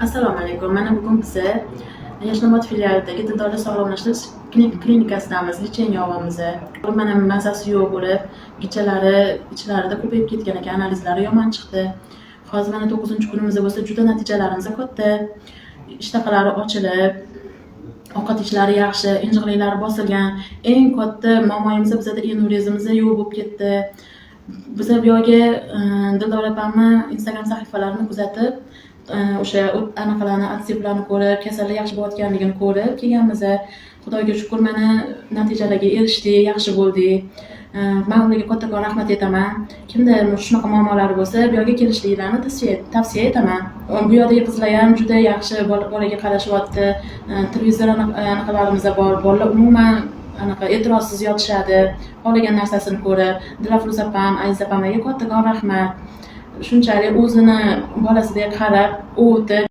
Assalomu alaykum. Mana bugun biz Yashnobod filialidagi Dildorda sog'lomlashtirish klinikasidamiz. Lecheniya olyapmiz. Mana mazasi yo'q bo'lib, gichalari ichlarida ko'payib ketgan ekan, analizlari yomon chiqdi. Hozir mana 9-kunimizda bo'lsa, juda natijalarimiz katta. Ishtaqalari ochilib, ovqat ishlari yaxshi, injiqliklari bosilgan. Eng katta muammoyimiz bizda enurezimiz yo'q bo'lib ketdi. Biz bu yerga Dildor opamni Instagram sahifalarini kuzatib, o'sha anaqalarni, atseplarni ko'rib, kasallik yaxshi bo'layotganligini ko'rib kelganmiz. Xudoga shukr, mana natijalarga erishdik, yaxshi bo'ldik. Men ularga kattakon rahmat aytaman. Kimda shunaqa muammolari bo'lsa, bu yerga kelishliklarini tavsiya etaman. Bu yerdagi qizlar ham juda yaxshi bolaga qarashyapti. Televizor anaqalarimiz bor. Bolalar umuman anaqa e'tirozsiz yotishadi. Xohlagan narsasini ko'rib. Dilafruz opam, Aziz opamga kattakon rahmat. Shunchalik o'zini bolasidek qarab, o'tib